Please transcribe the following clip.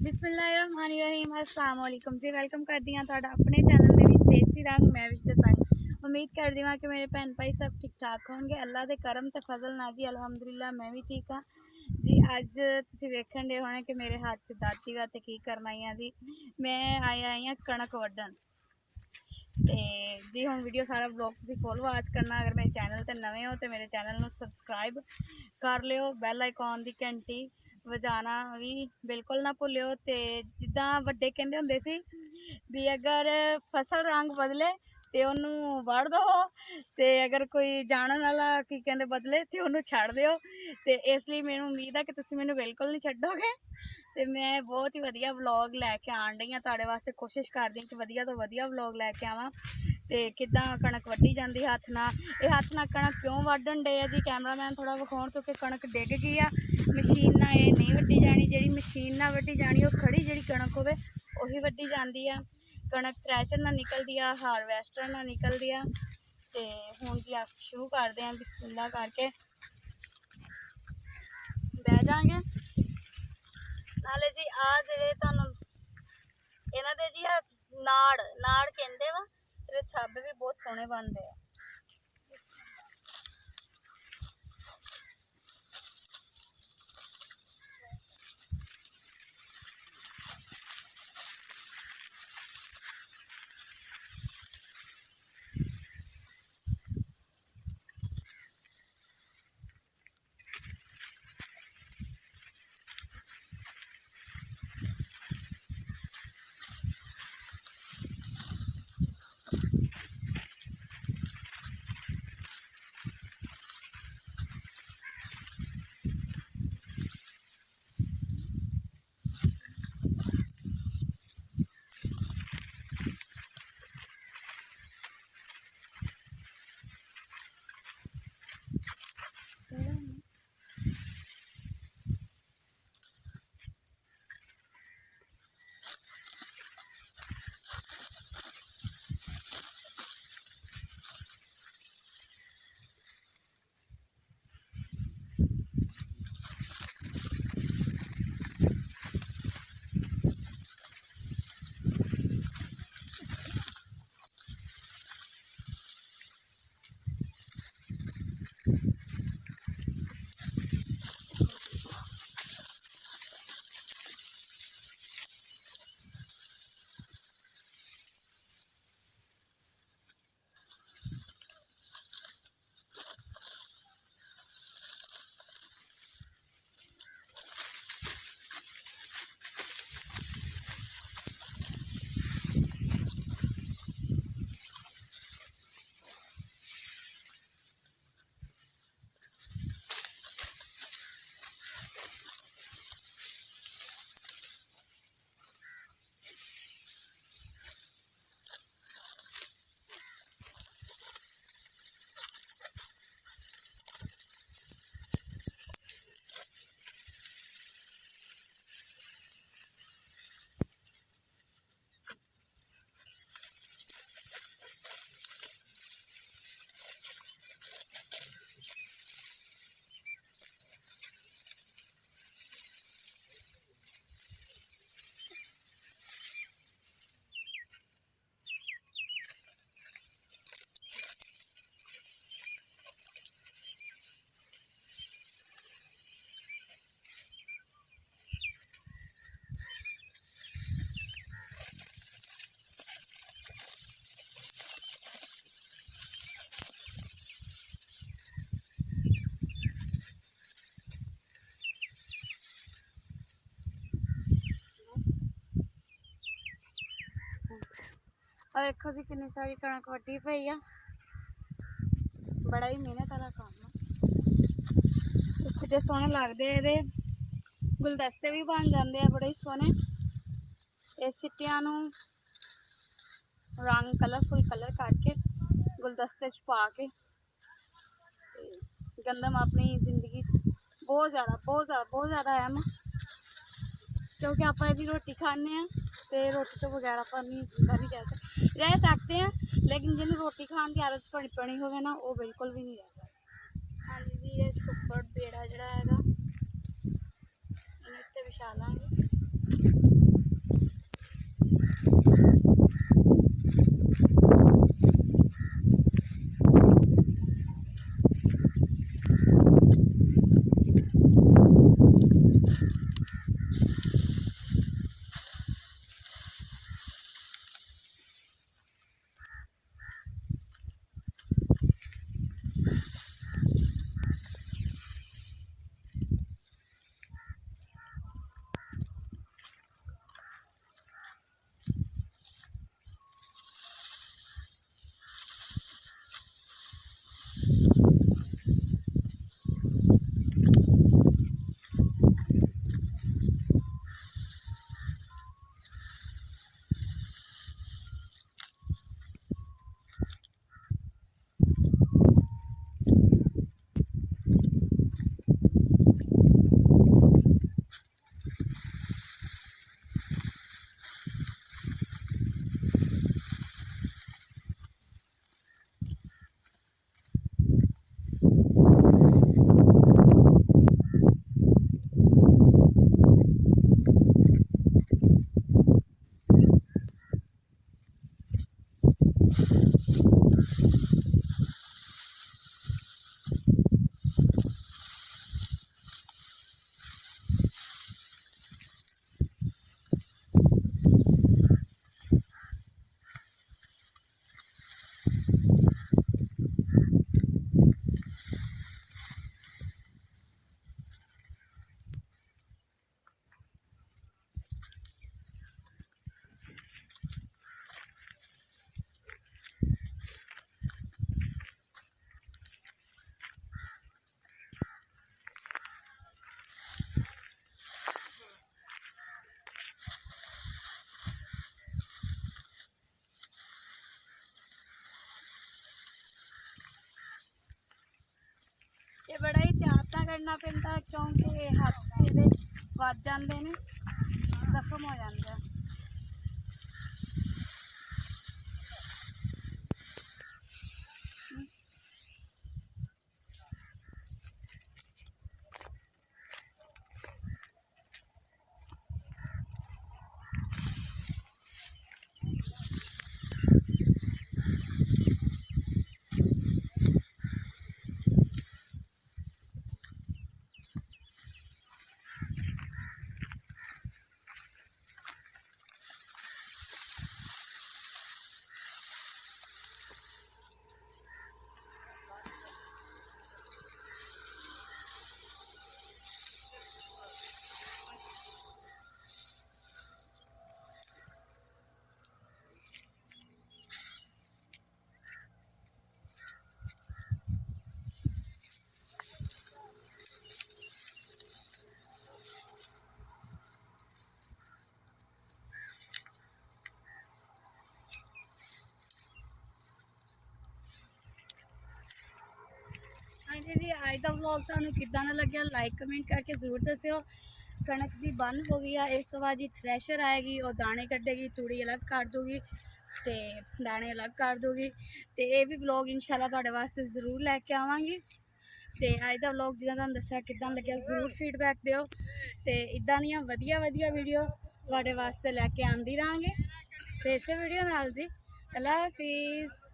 बिस्मिल्लाहिर्रहमानिर्रहीम अस्सलाम वालेकुम जी। वेलकम करती हाँ तुहाडा अपने चैनल दे विच देसी रंग मैं विच द संग। उम्मीद करती हाँ कि मेरे भैन भाई सब ठीक ठाक होंगे। अल्लाह के करम ते फजल ना जी अलहमदुलिल्लाह मैं भी ठीक हाँ जी। अज तुसीं वेखण दे होणे कि मेरे हाथ च दाती वा ते की करना ही जी। मैं आई हाँ कणक वड्ढण ते जी। हुण वीडियो सारा ब्लॉग तुसीं फुल वाच करना। अगर मेरे चैनल ते नवे हो तो मेरे चैनल नूं सबसक्राइब कर लिओ, बैल आइकॉन दी घंटी वजाना भी बिल्कुल ना भुल्लिओ। ते जिद्दां वड्डे कहंदे हुंदे सी भी अगर फसल रंग बदले तो उन्होंने वड़ दो, तो अगर कोई जानन वाला की कहते बदले तो उन्होंने छड़ दिओ। तो इसलिए मैनूं उम्मीद है कि तुसीं मैनूं बिल्कुल नहीं छड्डोगे। तो मैं बहुत ही वधिया व्लॉग लैके आण डई हां तुहाडे वास्ते। कोशिश करदी कि वधिया तो वधिया व्लॉग लैके आवां। तो किद्दां कणक वड्ढी जाती हत्थ नाल। ये हत्थ नाल कणक क्यों वड्ढण डे आ जी कैमरामैन थोड़ा विखाउण, क्योंकि कणक डिग गई आ। मशीन नाल ये नहीं वड्ढी जानी, जिहड़ी मशीन नाल वड्ढी जानी वो खड़ी जिहड़ी कणक होवे उही वड्ढी जाती आ। कणक थ्रैशर नाल निकलती आ, हारवैस्टर नाल निकलती आ। तो हुण जी आप शुरू करते हैं बिस्मिल्लाह करके बह जाएंगे नाले जी। आ जिहड़े तुहानूं इन्हां दे जी नाड़ नाड़ कहंदे वा। इहदे छब्ब भी बहुत सोहणे बनदे आ। और देखो जी कितनी सारी कणक वड्डी पई आ। बड़ा ही मेहनत वाला काम है। कितने सोहने लगते ये गुलदस्ते भी बन जाते हैं बड़े ही सोहने। इस सिट्टियां नूं रंग कलरफुल कलर करके गुलदस्ते च पा के गंदम अपनी जिंदगी बहुत ज़्यादा अहम, क्योंकि आप भी रोटी खाने तो रोटी तो बगैर आप जिंदा नहीं रह सकते हैं। लेकिन जिन्हें रोटी खाने की आदत पड़ी हो ना वो बिल्कुल भी नहीं रह सकता। हाँ जी ये सुपर बेड़ा जोड़ा है इन्हें बिछा लाँगे। ਛੱਡਣਾ ਪੈਂਦਾ ਕਿਉਂਕਿ ਹੱਥ ਜਿਹਦੇ ਵੱਜ ਜਾਂਦੇ ਨੇ, ਜ਼ਖਮ ਹੋ ਜਾਂਦਾ। ਹਾਂਜੀ ਜੀ, ਅੱਜ ਦਾ ਵਲੌਗ ਤੁਹਾਨੂੰ ਕਿੱਦਾਂ ਦਾ ਲੱਗਿਆ ਲਾਈਕ ਕਮੈਂਟ ਕਰਕੇ ਜ਼ਰੂਰ ਦੱਸਿਓ। ਕਣਕ ਦੀ ਬੰਨ ਹੋ ਗਈ ਆ, ਇਸ ਤੋਂ ਬਾਅਦ ਜੀ ਥ੍ਰੈਸ਼ਰ ਆਏਗੀ, ਉਹ ਦਾਣੇ ਕੱਢੇਗੀ, ਤੂੜੀ ਅਲੱਗ ਕਰ ਦੂਗੀ ਤੇ ਦਾਣੇ ਅਲੱਗ ਕਰ ਦੂਗੀ। ਤੇ ਇਹ ਵੀ ਵਲੌਗ ਇਨਸ਼ਾਅੱਲਾ ਤੁਹਾਡੇ ਵਾਸਤੇ ਜ਼ਰੂਰ ਲੈ ਕੇ ਆਵਾਂਗੀ। ਤੇ ਅੱਜ ਦਾ ਵਲੌਗ ਜਿੱਦਾਂ ਤੁਹਾਨੂੰ ਦੱਸਿਆ ਕਿੱਦਾਂ ਲੱਗਿਆ ਜ਼ਰੂਰ ਫੀਡਬੈਕ ਦਿਓ, ਤੇ ਇਦਾਂ ਦੀਆਂ ਵਧੀਆ ਵੀਡੀਓ ਤੁਹਾਡੇ ਵਾਸਤੇ ਲੈ ਕੇ ਆਉਂਦੀ ਰਹਾਂਗੇ। ਤੇ ਇਸੇ ਵੀਡੀਓ ਨਾਲ ਜੀ ਅੱਲਾ ਹਾਫਿਜ਼।